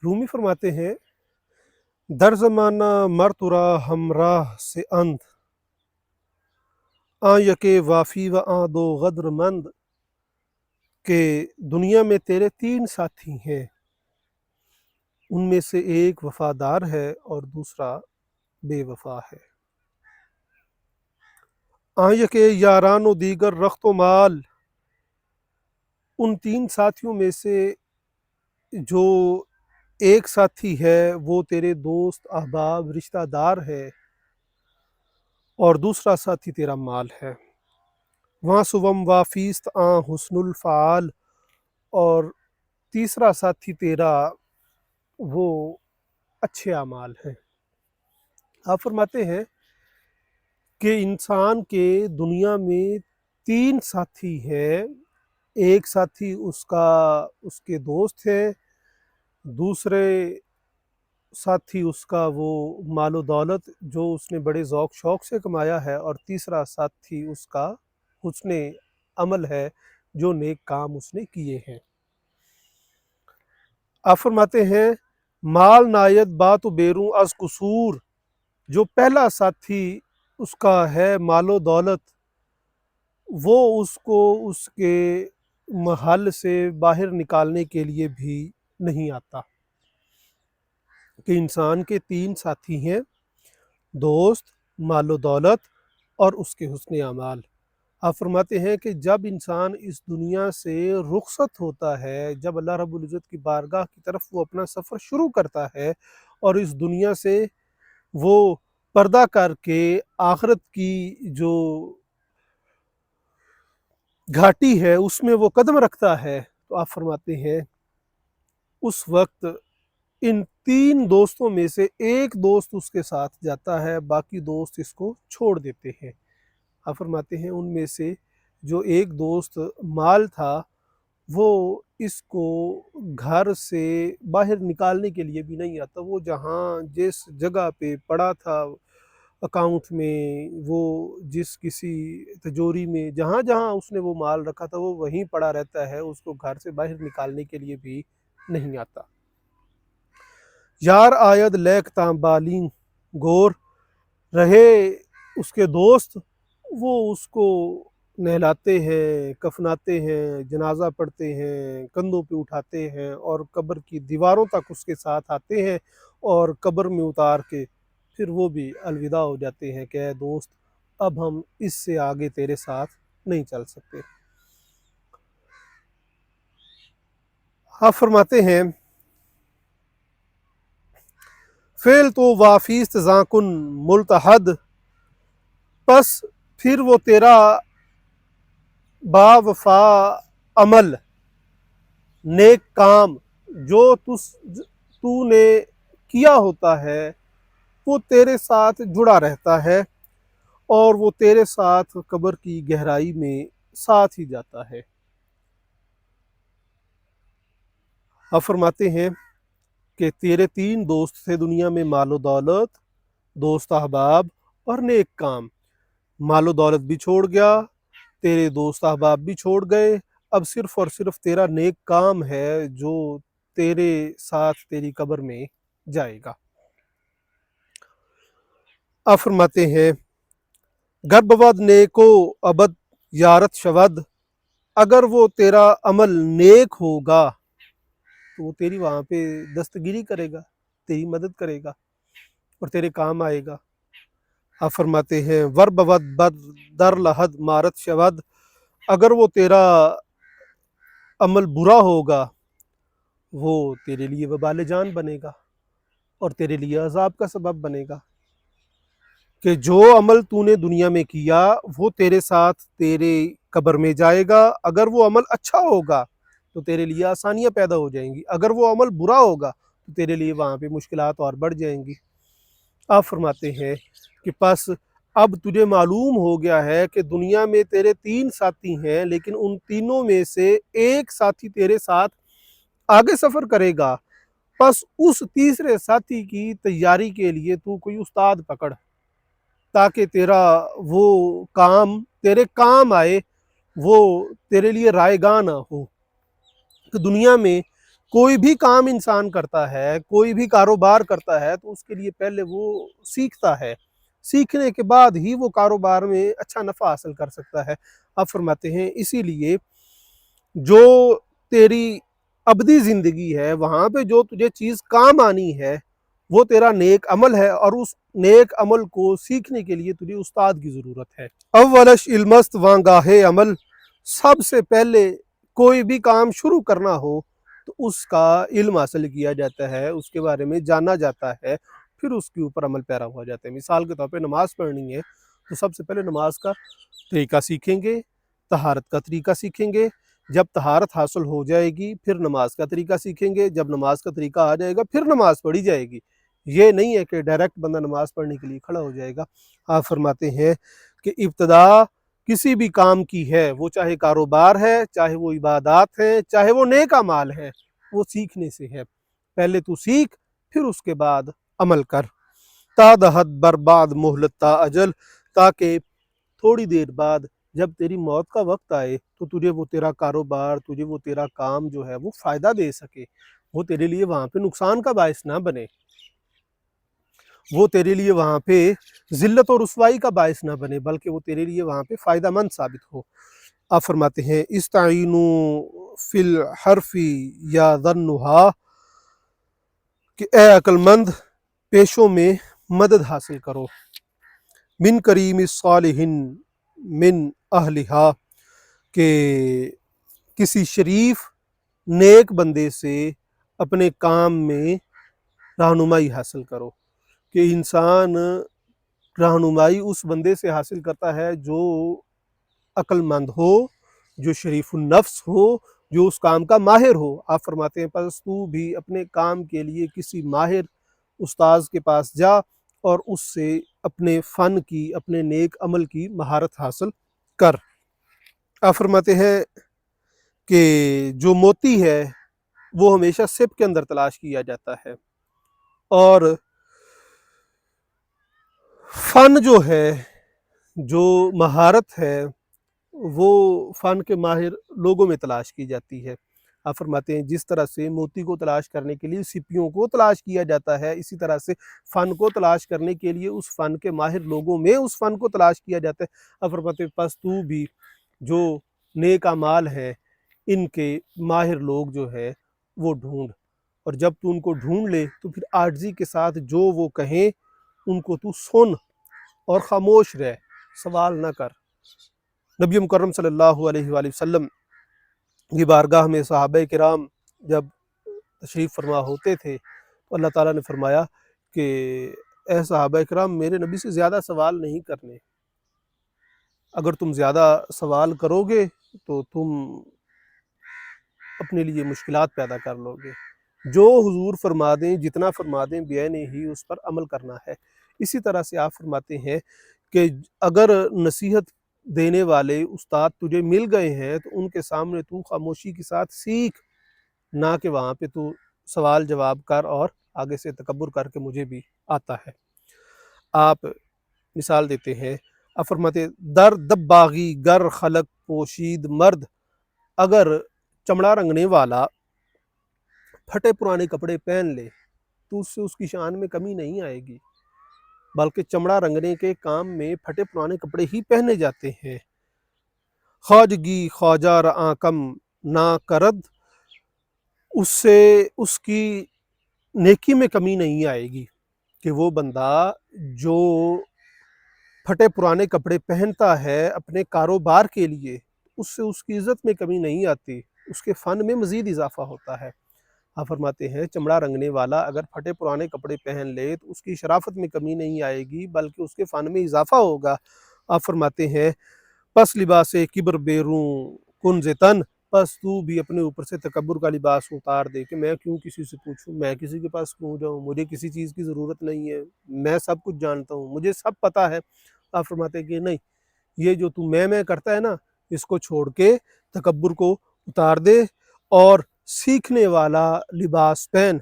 رومی فرماتے ہیں در زمانہ مرترا ہمراہ سے اند آں یک وافی و آں دو غدر مند، کہ دنیا میں تیرے تین ساتھی ہیں، ان میں سے ایک وفادار ہے اور دوسرا بے وفا ہے۔ آں یک یاران و دیگر رخت و مال، ان تین ساتھیوں میں سے جو ایک ساتھی ہے وہ تیرے دوست احباب رشتہ دار ہے اور دوسرا ساتھی تیرا مال ہے۔ وہاں سوم وافیست آں حسن الفعال، اور تیسرا ساتھی تیرا وہ اچھے اعمال ہیں۔ آپ فرماتے ہیں کہ انسان کے دنیا میں تین ساتھی ہیں، ایک ساتھی اس کے دوست ہے، دوسرے ساتھی اس کا وہ مال و دولت جو اس نے بڑے ذوق شوق سے کمایا ہے، اور تیسرا ساتھی اس کا حسن عمل ہے جو نیک کام اس نے کیے ہیں۔ آپ فرماتے ہیں مال نایت بات و بیروں از قصور، جو پہلا ساتھی اس کا ہے مال و دولت، وہ اس کو اس کے محل سے باہر نکالنے کے لیے بھی نہیں آتا۔ کہ انسان کے تین ساتھی ہیں، دوست، مال و دولت اور اس کے حسن اعمال۔ آپ فرماتے ہیں کہ جب انسان اس دنیا سے رخصت ہوتا ہے، جب اللہ رب العزت کی بارگاہ کی طرف وہ اپنا سفر شروع کرتا ہے اور اس دنیا سے وہ پردہ کر کے آخرت کی جو گھاٹی ہے اس میں وہ قدم رکھتا ہے، تو آپ فرماتے ہیں اس وقت ان تین دوستوں میں سے ایک دوست اس کے ساتھ جاتا ہے، باقی دوست اس کو چھوڑ دیتے ہیں۔ آپ فرماتے ہیں ان میں سے جو ایک دوست مال تھا وہ اس کو گھر سے باہر نکالنے کے لیے بھی نہیں آتا، وہ جہاں جس جگہ پہ پڑا تھا اکاؤنٹ میں، وہ جس کسی تجوری میں جہاں جہاں اس نے وہ مال رکھا تھا وہ وہیں پڑا رہتا ہے، اس کو گھر سے باہر نکالنے کے لیے بھی نہیں آتا۔ یار آید لیک تاں بالیں گور، رہے اس کے دوست وہ اس کو نہلاتے ہیں، کفناتے ہیں، جنازہ پڑھتے ہیں، کندھوں پہ اٹھاتے ہیں اور قبر کی دیواروں تک اس کے ساتھ آتے ہیں، اور قبر میں اتار کے پھر وہ بھی الوداع ہو جاتے ہیں کہ اے دوست اب ہم اس سے آگے تیرے ساتھ نہیں چل سکتے۔ آپ فرماتے ہیں فعل تو وافیست زاں کن ملتحد، پس پھر وہ تیرا با وفا عمل، نیک کام جو تو نے کیا ہوتا ہے وہ تیرے ساتھ جڑا رہتا ہے، اور وہ تیرے ساتھ قبر کی گہرائی میں ساتھ ہی جاتا ہے۔ آپ فرماتے ہیں کہ تیرے تین دوست تھے دنیا میں، مال و دولت، دوست احباب اور نیک کام۔ مال و دولت بھی چھوڑ گیا، تیرے دوست احباب بھی چھوڑ گئے، اب صرف اور صرف تیرا نیک کام ہے جو تیرے ساتھ تیری قبر میں جائے گا۔ آپ فرماتے ہیں گر بود نیکو ابد یارت شود، اگر وہ تیرا عمل نیک ہوگا تو وہ تیری وہاں پہ دستگیری کرے گا، تیری مدد کرے گا اور تیرے کام آئے گا۔ آپ فرماتے ہیں ور بود بد در لحد مارت شود، اگر وہ تیرا عمل برا ہوگا وہ تیرے لیے وبال جان بنے گا اور تیرے لیے عذاب کا سبب بنے گا۔ کہ جو عمل تو نے دنیا میں کیا وہ تیرے ساتھ تیرے قبر میں جائے گا، اگر وہ عمل اچھا ہوگا تو تیرے لیے آسانیاں پیدا ہو جائیں گی، اگر وہ عمل برا ہوگا تو تیرے لیے وہاں پہ مشکلات اور بڑھ جائیں گی۔ آپ فرماتے ہیں کہ پس اب تجھے معلوم ہو گیا ہے کہ دنیا میں تیرے تین ساتھی ہیں، لیکن ان تینوں میں سے ایک ساتھی تیرے ساتھ آگے سفر کرے گا، پس اس تیسرے ساتھی کی تیاری کے لیے تو کوئی استاد پکڑ، تاکہ تیرا وہ کام تیرے کام آئے، وہ تیرے لیے رائے گاہ نہ ہو۔ کہ دنیا میں کوئی بھی کام انسان کرتا ہے، کوئی بھی کاروبار کرتا ہے تو اس کے لیے پہلے وہ سیکھتا ہے، سیکھنے کے بعد ہی وہ کاروبار میں اچھا نفع حاصل کر سکتا ہے۔ آپ فرماتے ہیں اسی لیے جو تیری ابدی زندگی ہے وہاں پہ جو تجھے چیز کام آنی ہے وہ تیرا نیک عمل ہے، اور اس نیک عمل کو سیکھنے کے لیے تجھے استاد کی ضرورت ہے۔ اولش علمست وانگاہ عمل، سب سے پہلے کوئی بھی کام شروع کرنا ہو تو اس کا علم حاصل کیا جاتا ہے، اس کے بارے میں جانا جاتا ہے، پھر اس کے اوپر عمل پیرا ہوا جاتا ہے۔ مثال کے طور پہ نماز پڑھنی ہے تو سب سے پہلے نماز کا طریقہ سیکھیں گے، طہارت کا طریقہ سیکھیں گے، جب طہارت حاصل ہو جائے گی پھر نماز کا طریقہ سیکھیں گے، جب نماز کا طریقہ آ جائے گا پھر نماز پڑھی جائے گی۔ یہ نہیں ہے کہ ڈائریکٹ بندہ نماز پڑھنے کے لیے کھڑا ہو جائے گا۔ آپ فرماتے ہیں کہ ابتدا کسی بھی کام کی ہے، وہ چاہے کاروبار ہے، چاہے وہ عبادات ہیں، چاہے وہ نیک اعمال ہے، وہ سیکھنے سے ہے۔ پہلے تو سیکھ، پھر اس کے بعد عمل کر۔ تا دہد برباد مہلت تا اجل، تاکہ تھوڑی دیر بعد جب تیری موت کا وقت آئے تو تجھے وہ تیرا کاروبار، تجھے وہ تیرا کام جو ہے وہ فائدہ دے سکے، وہ تیرے لیے وہاں پہ نقصان کا باعث نہ بنے، وہ تیرے لیے وہاں پہ ذلت اور رسوائی کا باعث نہ بنے، بلکہ وہ تیرے لیے وہاں پہ فائدہ مند ثابت ہو۔ آپ فرماتے ہیں استعینوا فی الحرف یا ظنھا، کہ اے عقل مند پیشوں میں مدد حاصل کرو، من کریم الصالح من اہلہا، کہ کسی شریف نیک بندے سے اپنے کام میں رہنمائی حاصل کرو، کہ انسان رہنمائی اس بندے سے حاصل کرتا ہے جو عقل مند ہو، جو شریف النفس ہو، جو اس کام کا ماہر ہو۔ آپ فرماتے ہیں پس تو بھی اپنے کام کے لیے کسی ماہر استاذ کے پاس جا اور اس سے اپنے فن کی، اپنے نیک عمل کی مہارت حاصل کر۔ آپ فرماتے ہیں کہ جو موتی ہے وہ ہمیشہ سپ کے اندر تلاش کیا جاتا ہے، اور فن جو ہے، جو مہارت ہے، وہ فن کے ماہر لوگوں میں تلاش کی جاتی ہے۔ آپ فرماتے ہیں جس طرح سے موتی کو تلاش کرنے کے لیے سپیوں کو تلاش کیا جاتا ہے، اسی طرح سے فن کو تلاش کرنے کے لیے اس فن کے ماہر لوگوں میں اس فن کو تلاش کیا جاتا ہے۔ آپ فرماتے ہیں پس تو بھی جو نیک اعمال ہیں ان کے ماہر لوگ جو ہے وہ ڈھونڈ، اور جب تو ان کو ڈھونڈ لے تو پھر عاجزی کے ساتھ جو وہ کہیں ان کو تو سن اور خاموش رہ، سوال نہ کر۔ نبی مکرم صلی اللہ علیہ وآلہ وسلم کی بارگاہ میں صحابہ کرام جب تشریف فرما ہوتے تھے تو اللہ تعالیٰ نے فرمایا کہ اے صحابہ کرام، میرے نبی سے زیادہ سوال نہیں کرنے، اگر تم زیادہ سوال کرو گے تو تم اپنے لیے مشکلات پیدا کر لو گے۔ جو حضور فرما دیں، جتنا فرما دیں بعین ہی اس پر عمل کرنا ہے۔ اسی طرح سے آپ فرماتے ہیں کہ اگر نصیحت دینے والے استاد تجھے مل گئے ہیں تو ان کے سامنے تو خاموشی کے ساتھ سیکھ، نہ کہ وہاں پہ تو سوال جواب کر اور آگے سے تکبر کر کے مجھے بھی آتا ہے۔ آپ مثال دیتے ہیں، آپ فرماتے در دباغی گر خلق پوشید مرد، اگر چمڑا رنگنے والا پھٹے پرانے کپڑے پہن لے تو اس سے اس کی شان میں کمی نہیں آئے گی، بلکہ چمڑا رنگنے کے کام میں پھٹے پرانے کپڑے ہی پہنے جاتے ہیں۔ خواجگی خواجہ رعاں کم نہ کرد، اس سے اس کی نیکی میں کمی نہیں آئے گی، کہ وہ بندہ جو پھٹے پرانے کپڑے پہنتا ہے اپنے کاروبار کے لیے، اس سے اس کی عزت میں کمی نہیں آتی، اس کے فن میں مزید اضافہ ہوتا ہے۔ آپ فرماتے ہیں چمڑا رنگنے والا اگر پھٹے پرانے کپڑے پہن لے تو اس کی شرافت میں کمی نہیں آئے گی، بلکہ اس کے فن میں اضافہ ہوگا۔ آپ فرماتے ہیں پس لباس کبر بیروں کن ز تن، پس تو بھی اپنے اوپر سے تکبر کا لباس اتار دے، کہ میں کیوں کسی سے پوچھوں، میں کسی کے پاس کیوں جاؤں، مجھے کسی چیز کی ضرورت نہیں ہے، میں سب کچھ جانتا ہوں، مجھے سب پتہ ہے۔ آپ فرماتے ہیں کہ نہیں، یہ جو تو میں کرتا ہے نا، اس کو چھوڑ کے تکبر کو اتار دے اور سیکھنے والا لباس پہن۔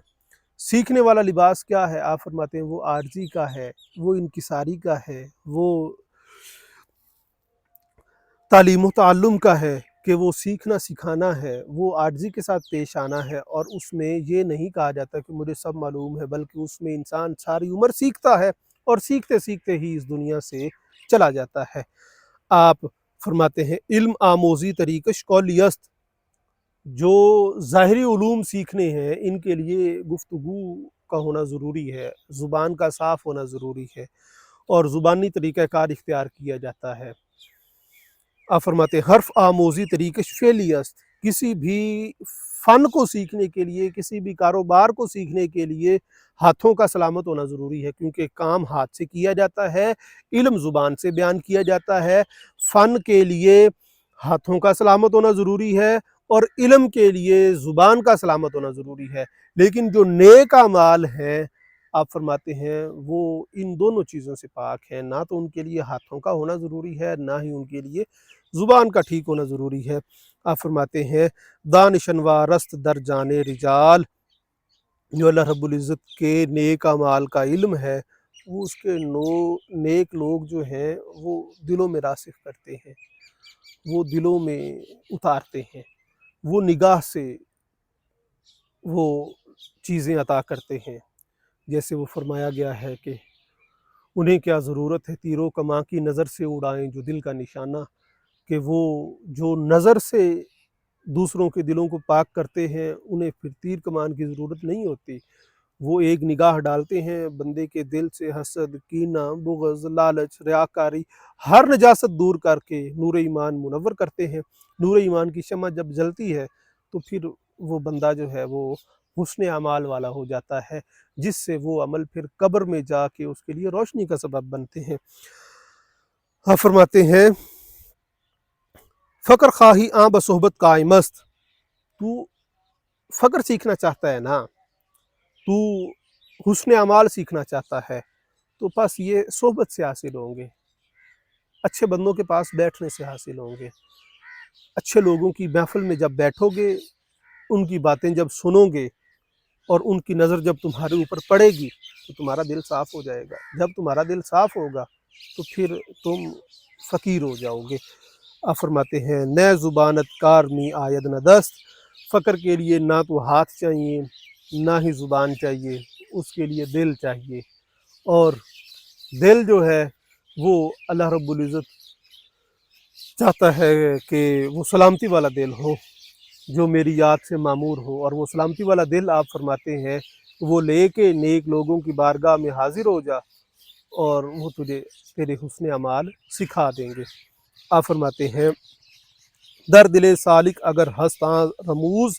سیکھنے والا لباس کیا ہے؟ آپ فرماتے ہیں وہ عاجزی کا ہے، وہ انکساری کا ہے، وہ تعلیم و تعلم کا ہے، کہ وہ سیکھنا سکھانا ہے، وہ عاجزی کے ساتھ پیش آنا ہے، اور اس میں یہ نہیں کہا جاتا کہ مجھے سب معلوم ہے، بلکہ اس میں انسان ساری عمر سیکھتا ہے اور سیکھتے سیکھتے ہی اس دنیا سے چلا جاتا ہے۔ آپ فرماتے ہیں علم آموزی طریقش کولیست، جو ظاہری علوم سیکھنے ہیں ان کے لیے گفتگو کا ہونا ضروری ہے، زبان کا صاف ہونا ضروری ہے، اور زبانی طریقہ کار اختیار کیا جاتا ہے۔ آپ فرماتے ہیں حرف آموزی طریقش فعلی است، کسی بھی فن کو سیکھنے کے لیے، کسی بھی کاروبار کو سیکھنے کے لیے ہاتھوں کا سلامت ہونا ضروری ہے، کیونکہ کام ہاتھ سے کیا جاتا ہے، علم زبان سے بیان کیا جاتا ہے۔ فن کے لیے ہاتھوں کا سلامت ہونا ضروری ہے اور علم کے لیے زبان کا سلامت ہونا ضروری ہے، لیکن جو نیک اعمال ہیں آپ فرماتے ہیں وہ ان دونوں چیزوں سے پاک ہیں، نہ تو ان کے لیے ہاتھوں کا ہونا ضروری ہے، نہ ہی ان کے لیے زبان کا ٹھیک ہونا ضروری ہے۔ آپ فرماتے ہیں دانشن و رست در جان رجال، جو اللہ رب العزت کے نیک اعمال کا علم ہے وہ اس کے نیک لوگ جو ہیں وہ دلوں میں راسخ کرتے ہیں، وہ دلوں میں اتارتے ہیں، وہ نگاہ سے وہ چیزیں عطا کرتے ہیں، جیسے وہ فرمایا گیا ہے کہ انہیں کیا ضرورت ہے تیروں کماں کی نظر سے اڑائیں جو دل کا نشانہ، کہ وہ جو نظر سے دوسروں کے دلوں کو پاک کرتے ہیں انہیں پھر تیر کمان کی ضرورت نہیں ہوتی، وہ ایک نگاہ ڈالتے ہیں بندے کے دل سے حسد، کینہ، بغض، لالچ، ریاکاری، ہر نجاست دور کر کے نور ایمان منور کرتے ہیں۔ نور ایمان کی شمع جب جلتی ہے تو پھر وہ بندہ جو ہے وہ حسن اعمال والا ہو جاتا ہے، جس سے وہ عمل پھر قبر میں جا کے اس کے لیے روشنی کا سبب بنتے ہیں۔ آپ فرماتے ہیں فقر خواہی آں بصحبت قائم است، تو فقر سیکھنا چاہتا ہے نا، تو حسن اعمال سیکھنا چاہتا ہے، تو بس یہ صحبت سے حاصل ہوں گے، اچھے بندوں کے پاس بیٹھنے سے حاصل ہوں گے، اچھے لوگوں کی محفل میں جب بیٹھو گے، ان کی باتیں جب سنو گے اور ان کی نظر جب تمہارے اوپر پڑے گی تو تمہارا دل صاف ہو جائے گا، جب تمہارا دل صاف ہوگا تو پھر تم فقیر ہو جاؤ گے۔ آپ فرماتے ہیں نئے زبانت کار می آید نہ دست، فقر کے لیے نہ تو ہاتھ چاہیے نہ ہی زبان چاہیے، اس کے لیے دل چاہیے، اور دل جو ہے وہ اللہ رب العزت چاہتا ہے کہ وہ سلامتی والا دل ہو، جو میری یاد سے معمور ہو، اور وہ سلامتی والا دل آپ فرماتے ہیں وہ لے کے نیک لوگوں کی بارگاہ میں حاضر ہو جا اور وہ تجھے تیرے حسن اعمال سکھا دیں گے۔ آپ فرماتے ہیں در دل سالک اگر ہستاں رموز،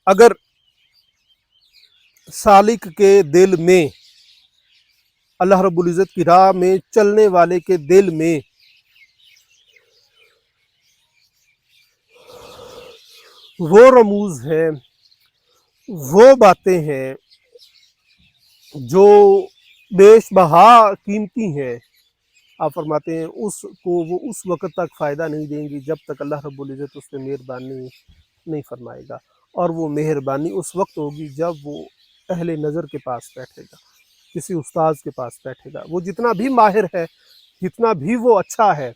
اگر سالک کے دل میں، اللہ رب العزت کی راہ میں چلنے والے کے دل میں وہ رموز ہیں، وہ باتیں ہیں جو بیش بہا قیمتی ہیں، آپ فرماتے ہیں اس کو وہ اس وقت تک فائدہ نہیں دیں گی جب تک اللہ رب العزت اس پہ مہربانی نہیں فرمائے گا، اور وہ مہربانی اس وقت ہوگی جب وہ اہل نظر کے پاس بیٹھے گا، کسی استاذ کے پاس بیٹھے گا، وہ جتنا بھی ماہر ہے، جتنا بھی وہ اچھا ہے،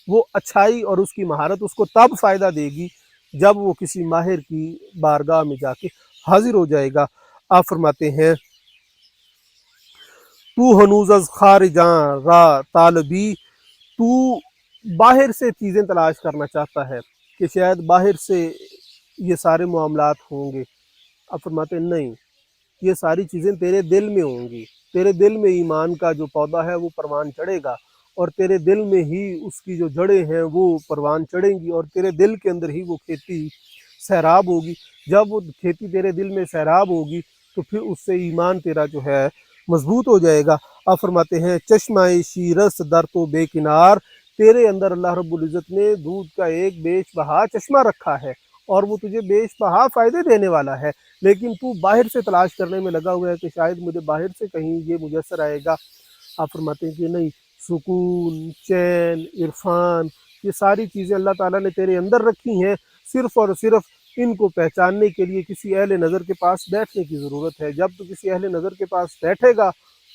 وہ اچھائی اور اس کی مہارت اس کو تب فائدہ دے گی جب وہ کسی ماہر کی بارگاہ میں جا کے حاضر ہو جائے گا۔ آپ فرماتے ہیں تو ہنوز از خارجاں را طالبی، تو باہر سے چیزیں تلاش کرنا چاہتا ہے کہ شاید باہر سے یہ سارے معاملات ہوں گے، آپ فرماتے ہیں نہیں، یہ ساری چیزیں تیرے دل میں ہوں گی، تیرے دل میں ایمان کا جو پودا ہے وہ پروان چڑھے گا، اور تیرے دل میں ہی اس کی جو جڑیں ہیں وہ پروان چڑھیں گی، اور تیرے دل کے اندر ہی وہ کھیتی سیراب ہوگی۔ جب وہ کھیتی تیرے دل میں سیراب ہوگی تو پھر اس سے ایمان تیرا جو ہے مضبوط ہو جائے گا۔ آپ فرماتے ہیں چشمہ شیرس در تو بے کنار، تیرے اندر اللہ رب العزت نے دودھ کا ایک بیش بہا چشمہ رکھا ہے اور وہ تجھے بیش بہا فائدے دینے والا ہے، لیکن تو باہر سے تلاش کرنے میں لگا ہوا ہے کہ شاید مجھے باہر سے کہیں یہ میسر آئے گا۔ آپ فرماتے ہیں کہ نہیں، سکون، چین، عرفان، یہ ساری چیزیں اللہ تعالیٰ نے تیرے اندر رکھی ہیں، صرف اور صرف ان کو پہچاننے کے لیے کسی اہل نظر کے پاس بیٹھنے کی ضرورت ہے۔ جب تو کسی اہل نظر کے پاس بیٹھے گا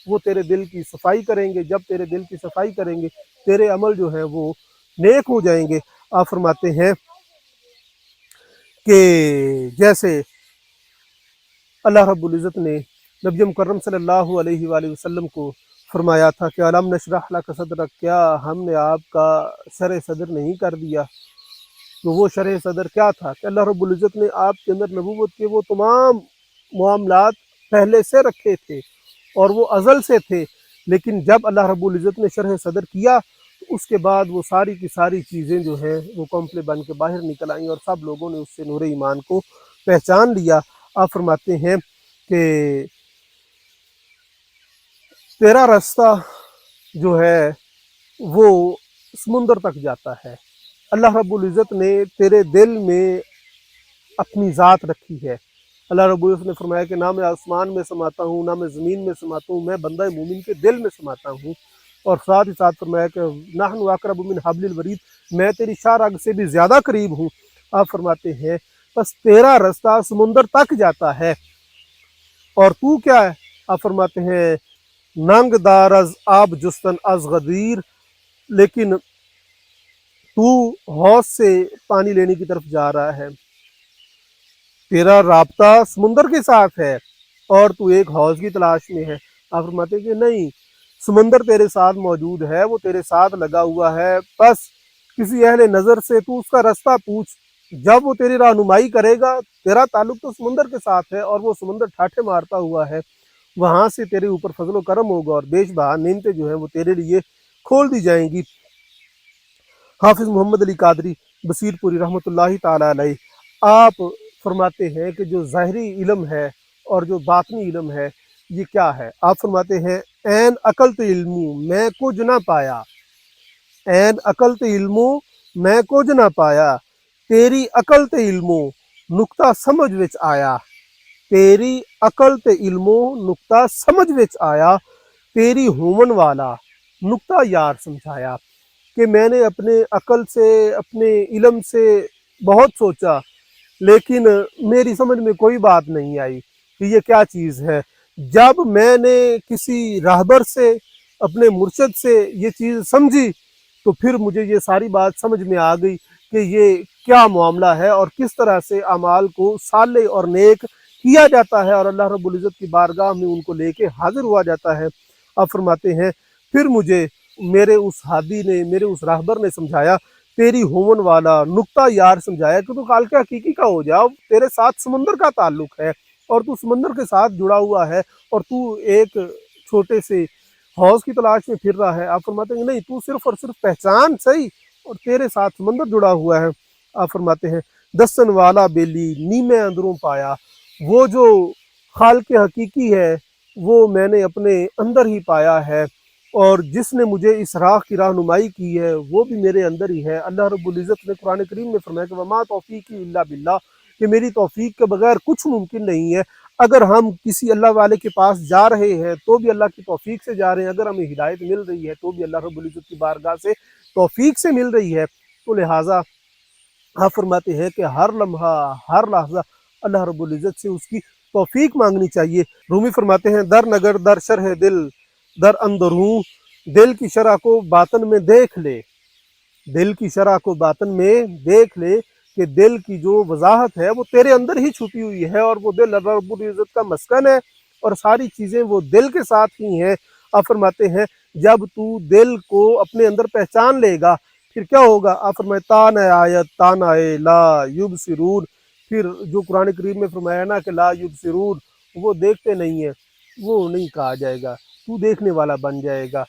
وہ تیرے دل کی صفائی کریں گے، جب تیرے دل کی صفائی کریں گے تیرے عمل جو ہیں وہ نیک ہو جائیں گے۔ آپ فرماتے ہیں کہ جیسے اللہ رب العزت نے نبی مکرم صلی اللہ علیہ وآلہ وسلم کو فرمایا تھا کہ علم نشرح لک صدرک، کیا ہم نے آپ کا شرح صدر نہیں کر دیا؟ تو وہ شرح صدر کیا تھا کہ اللہ رب العزت نے آپ کے اندر نبوت کے وہ تمام معاملات پہلے سے رکھے تھے اور وہ ازل سے تھے، لیکن جب اللہ رب العزت نے شرح صدر کیا تو اس کے بعد وہ ساری کی ساری چیزیں جو ہیں وہ کمپلے بن کے باہر نکل آئیں اور سب لوگوں نے اس سے نور ایمان کو پہچان لیا۔ آپ فرماتے ہیں کہ تیرا راستہ جو ہے وہ سمندر تک جاتا ہے، اللہ رب العزت نے تیرے دل میں اپنی ذات رکھی ہے۔ اللہ رب العزت نے فرمایا کہ نہ میں آسمان میں سماتا ہوں نہ میں زمین میں سماتا ہوں، میں بندہ مومن کے دل میں سماتا ہوں۔ اور ساتھ ہی ساتھ فرمایا کہ نحن اقرب من حبل الورید، میں تیری شاہ رگ سے بھی زیادہ قریب ہوں۔ آپ فرماتے ہیں بس تیرا راستہ سمندر تک جاتا ہے اور تو کیا ہے؟ آپ فرماتے ہیں ننگ دار از آب جستن از غدیر، لیکن تو حوض سے پانی لینے کی طرف جا رہا ہے، تیرا رابطہ سمندر کے ساتھ ہے اور تو ایک حوض کی تلاش میں ہے۔ آپ فرماتے ہیں کہ نہیں، سمندر تیرے ساتھ موجود ہے، وہ تیرے ساتھ لگا ہوا ہے، بس کسی اہل نظر سے تو اس کا راستہ پوچھ، جب وہ تیری رہنمائی کرے گا۔ تیرا تعلق تو سمندر کے ساتھ ہے اور وہ سمندر ٹھاٹھے مارتا ہوا ہے، وہاں سے تیرے اوپر فضل و کرم ہوگا اور بیش بہا نعمتیں جو ہیں وہ تیرے لیے کھول دی جائیں گی۔ حافظ محمد علی قادری بصیر پوری رحمۃ اللہ تعالی علیہ آپ فرماتے ہیں کہ جو ظاہری علم ہے اور جو باطنی علم ہے یہ کیا ہے؟ آپ فرماتے ہیں این عقل تے علمو میں کچھ نہ پایا، این عقل تے علمو میں کچھ نہ پایا، تیری عقل تے علمو نقطہ سمجھ وچ آیا، تیری عقل تے علمو نقطہ سمجھ وچ آیا، تیری ہومن والا نقطہ یار سمجھایا۔ کہ میں نے اپنے عقل سے اپنے علم سے بہت سوچا لیکن میری سمجھ میں کوئی بات نہیں آئی کہ یہ کیا چیز ہے۔ جب میں نے کسی راہبر سے اپنے مرشد سے یہ چیز سمجھی تو پھر مجھے یہ ساری بات سمجھ میں آ گئی کہ یہ کیا معاملہ ہے اور کس طرح سے اعمال کو صالح اور نیک کیا جاتا ہے اور اللہ رب العزت کی بارگاہ میں ان کو لے کے حاضر ہوا جاتا ہے۔ آپ فرماتے ہیں پھر مجھے میرے اس ہادی نے، میرے اس راہبر نے سمجھایا، تیری ہومن والا نقطہ یار سمجھایا کہ تو خالق حقیقی کا ہو جاؤ، تیرے ساتھ سمندر کا تعلق ہے اور تو سمندر کے ساتھ جڑا ہوا ہے اور تو ایک چھوٹے سے حوض کی تلاش میں پھر رہا ہے۔ آپ فرماتے ہیں نہیں، تو صرف اور صرف پہچان صحیح اور تیرے ساتھ سمندر جڑا ہوا ہے۔ آپ فرماتے ہیں دسن والا بیلی نیمے اندروں پایا، وہ جو خالق حقیقی ہے وہ میں نے اپنے اندر ہی پایا ہے اور جس نے مجھے اس راہ کی رہنمائی کی ہے وہ بھی میرے اندر ہی ہے۔ اللہ رب العزت نے قرآن کریم میں فرمایا کہ وما توفیقی الا باللہ، کہ میری توفیق کے بغیر کچھ ممکن نہیں ہے۔ اگر ہم کسی اللہ والے کے پاس جا رہے ہیں تو بھی اللہ کی توفیق سے جا رہے ہیں، اگر ہمیں ہدایت مل رہی ہے تو بھی اللہ رب العزت کی بارگاہ سے توفیق سے مل رہی ہے۔ تو لہٰذا آپ فرماتے ہیں کہ ہر لمحہ ہر لحظہ اللہ رب العزت سے اس کی توفیق مانگنی چاہیے۔ رومی فرماتے ہیں در نگر در شرح دل در اندروں، دل کی شرح کو باطن میں دیکھ لے، دل کی شرح کو باطن میں دیکھ لے کہ دل کی جو وضاحت ہے وہ تیرے اندر ہی چھپی ہوئی ہے اور وہ دل اللہ رب العزت کا مسکن ہے اور ساری چیزیں وہ دل کے ساتھ ہی ہیں۔ آپ فرماتے ہیں جب تو دل کو اپنے اندر پہچان لے گا پھر کیا ہوگا؟ آپ فرمائے تان آیت تان آئے لا یبصرون، پھر جو قرآن کریم میں فرمایا نا کہ لا یبصرون، وہ دیکھتے نہیں ہیں، وہ نہیں کہا جائے گا، تو دیکھنے والا بن جائے گا۔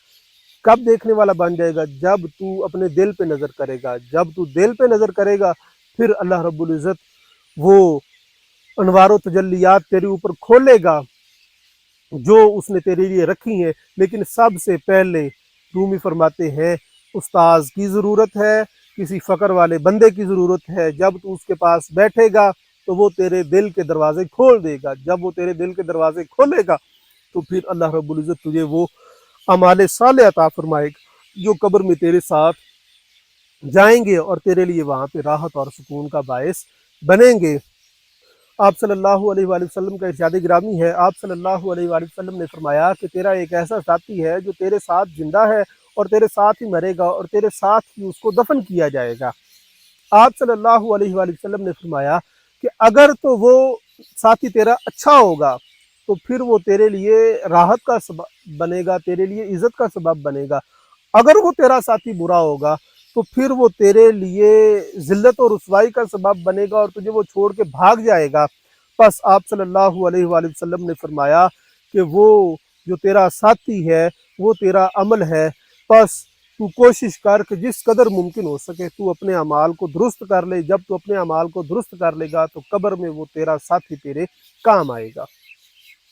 کب دیکھنے والا بن جائے گا؟ جب تو اپنے دل پہ نظر کرے گا، جب تو دل پہ نظر کرے گا پھر اللہ رب العزت وہ انوار و تجلیات تیرے اوپر کھولے گا جو اس نے تیرے لیے رکھی ہیں۔ لیکن سب سے پہلے رومی فرماتے ہیں استاذ کی ضرورت ہے، کسی فقر والے بندے کی ضرورت ہے۔ جب تو اس کے پاس بیٹھے گا تو وہ تیرے دل کے دروازے کھول دے گا، جب وہ تیرے دل کے دروازے کھولے گا تو پھر اللہ رب العزت تجھے وہ اعمال صالح عطا فرمائے گا جو قبر میں تیرے ساتھ جائیں گے اور تیرے لیے وہاں پہ راحت اور سکون کا باعث بنیں گے۔ آپ صلی اللہ علیہ وآلہ وسلم کا ارشاد گرامی ہے، آپ صلی اللہ علیہ وآلہ وسلم نے فرمایا کہ تیرا ایک ایسا ساتھی ہے جو تیرے ساتھ زندہ ہے اور تیرے ساتھ ہی مرے گا اور تیرے ساتھ ہی اس کو دفن کیا جائے گا۔ آپ صلی اللہ علیہ وآلہ وسلم نے فرمایا کہ اگر تو وہ ساتھی تیرا اچھا ہوگا تو پھر وہ تیرے لیے راحت کا سبب بنے گا، تیرے لیے عزت کا سبب بنے گا۔ اگر وہ تیرا ساتھی برا ہوگا تو پھر وہ تیرے لیے ذلت اور رسوائی کا سبب بنے گا اور تجھے وہ چھوڑ کے بھاگ جائے گا۔ پس آپ صلی اللہ علیہ وآلہ وسلم نے فرمایا کہ وہ جو تیرا ساتھی ہے وہ تیرا عمل ہے، پس تو کوشش کر کہ جس قدر ممکن ہو سکے تو اپنے اعمال کو درست کر لے۔ جب تو اپنے اعمال کو درست کر لے گا تو قبر میں وہ تیرا ساتھی تیرے کام آئے گا۔